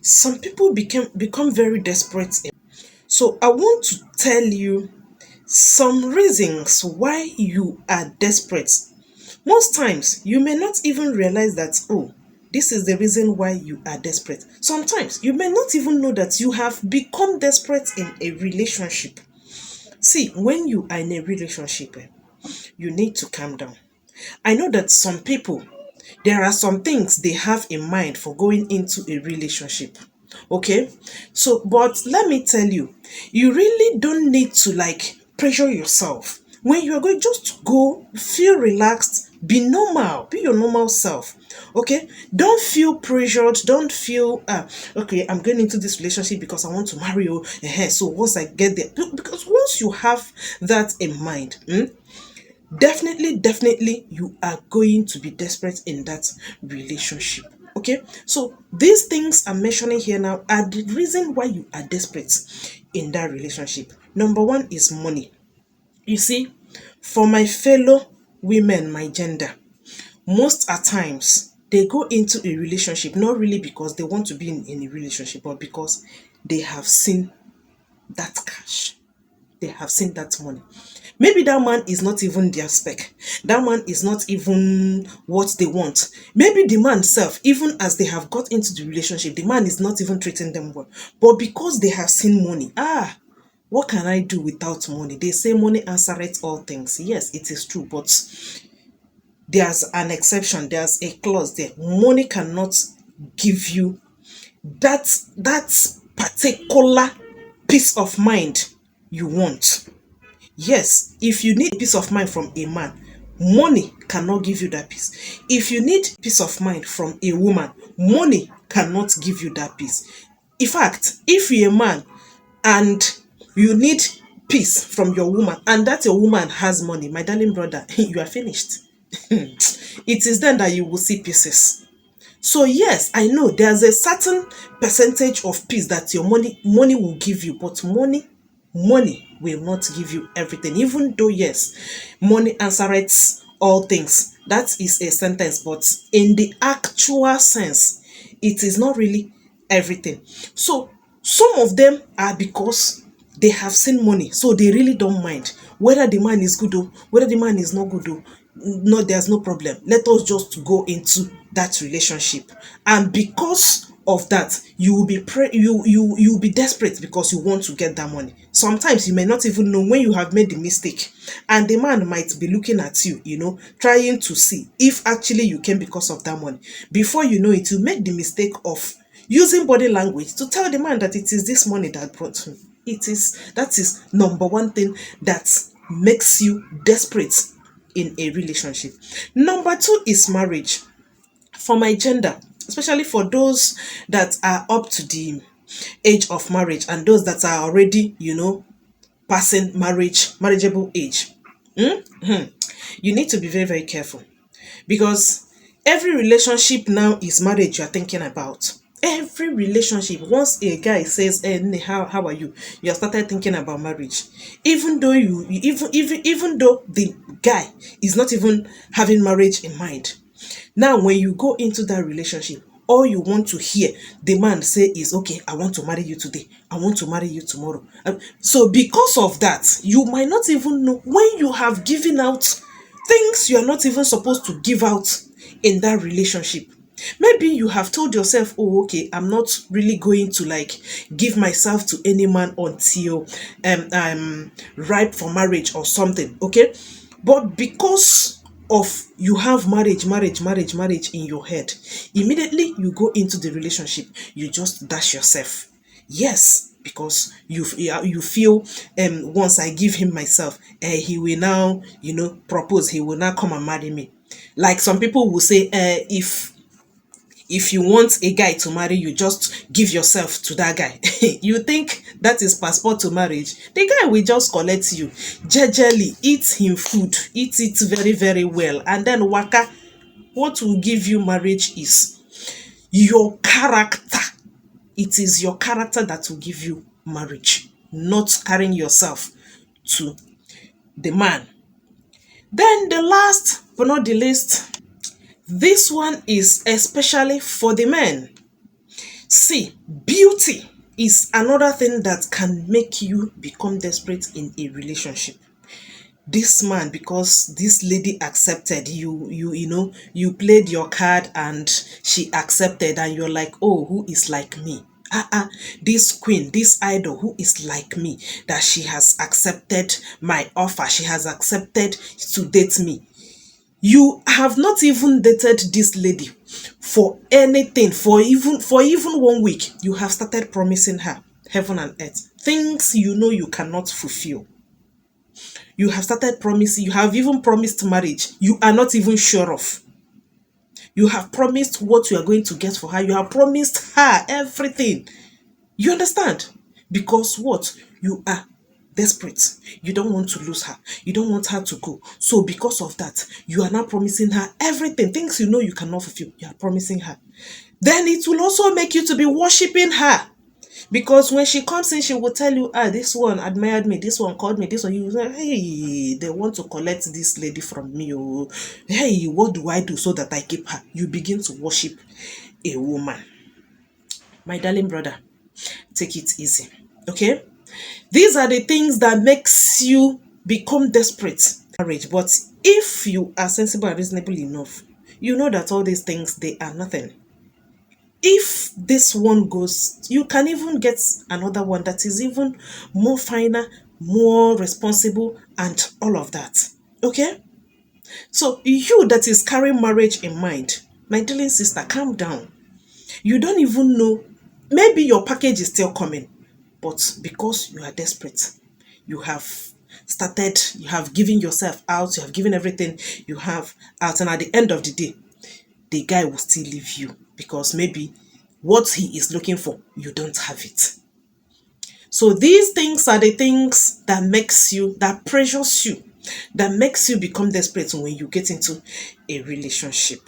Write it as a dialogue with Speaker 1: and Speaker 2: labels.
Speaker 1: Some people become very desperate. So I want to tell you some reasons why you are desperate. Most times you may not even realize that, oh, this is the reason why you are desperate. Sometimes you may not even know that you have become desperate in a relationship. See, when you are in a relationship, you need to calm down. I know that some people, there are some things they have in mind for going into a relationship. Okay? So, but let me tell you, you really don't need to like pressure yourself. When you are going, just go, feel relaxed, be normal, be your normal self. Okay? Don't feel pressured, don't feel okay, I'm going into this relationship because I want to marry you. So once I get there, because once you have that in mind, definitely you are going to be desperate in that relationship. Okay, so these things I'm mentioning here now are the reason why you are desperate in that relationship. Number one is money. You see, for my fellow women, my gender, most at times they go into a relationship not really because they want to be in a relationship, but because they have seen that cash, they have seen that money. Maybe that man is not even their spec. That man is not even what they want. Maybe the man self, even as they have got into the relationship, the man is not even treating them well. But because they have seen money, what can I do without money? They say money answereth all things. Yes, it is true, but there's an exception. There's a clause there. Money cannot give you that particular peace of mind you want. Yes, if you need peace of mind from a man, money cannot give you that peace. If you need peace of mind from a woman, money cannot give you that peace. In fact, if you're a man and you need peace from your woman and that your woman has money, my darling brother, you are finished. It is then that you will see pieces. So yes, I know there's a certain percentage of peace that your money will give you, but money will not give you everything. Even though yes, money answereth all things. That is a sentence, but in the actual sense, it is not really everything. So some of them are because they have seen money, so they really don't mind whether the man is good or whether the man is not good or no, there's no problem. Let us just go into that relationship. And because of that, you will be you will be desperate because you want to get that money. Sometimes you may not even know when you have made the mistake, and the man might be looking at you, trying to see if actually you came because of that money. Before you know it, you make the mistake of using body language to tell the man that it is this money that brought him. That is number one thing that makes you desperate in a relationship. Number two is marriage. For my gender, especially for those that are up to the age of marriage and those that are already, passing marriageable age. You need to be very, very careful because every relationship now is marriage you're thinking about. Every relationship, once a guy says, hey, how are you? You have started thinking about marriage. Even though even though the guy is not even having marriage in mind. Now, when you go into that relationship, all you want to hear the man say is, okay, I want to marry you today. I want to marry you tomorrow. So because of that, you might not even know when you have given out things you are not even supposed to give out in that relationship. Maybe you have told yourself, oh, okay, I'm not really going to like give myself to any man until I'm ripe for marriage or something. Okay. But because of you have marriage in your head, immediately you go into the relationship, you just dash yourself. Yes, because you feel once I give him myself, he will now propose, he will now come and marry me. Like some people will say, if you want a guy to marry you, just give yourself to that guy. You think that is passport to marriage? The guy will just collect you jejely, eat him food, eat it very, very well, and then waka. What will give you marriage is your character. It is your character that will give you marriage, not carrying yourself to the man. Then the last but not the least, this one is especially for the men. See, beauty is another thing that can make you become desperate in a relationship. This man, because this lady accepted you, you played your card and she accepted, and you're like, oh, who is like me? This queen, this idol, who is like me, that she has accepted my offer, she has accepted to date me. You have not even dated this lady for anything, for even 1 week. You have started promising her heaven and earth, things you know you cannot fulfill. You have started promising, you have even promised marriage you are not even sure of. You have promised what you are going to get for her. You have promised her everything. You understand? Because what? You are desperate. You don't want to lose her. You don't want her to go. So because of that, you are now promising her everything. Things you know you cannot fulfill. You are promising her. Then it will also make you to be worshiping her. Because when she comes in, she will tell you, this one admired me, this one called me, this one, you say, hey, they want to collect this lady from me. Oh, hey, what do I do so that I keep her? You begin to worship a woman. My darling brother, take it easy. Okay? These are the things that makes you become desperate. Marriage. But if you are sensible and reasonable enough, you know that all these things, they are nothing. If this one goes, you can even get another one that is even more finer, more responsible, and all of that. Okay? So you that is carrying marriage in mind, my darling sister, calm down. You don't even know. Maybe your package is still coming, but because you are desperate, you have started, you have given yourself out, you have given everything you have out, and at the end of the day, the guy will still leave you because maybe what he is looking for, you don't have it. So these things are the things that makes you, that pressures you, that makes you become desperate when you get into a relationship.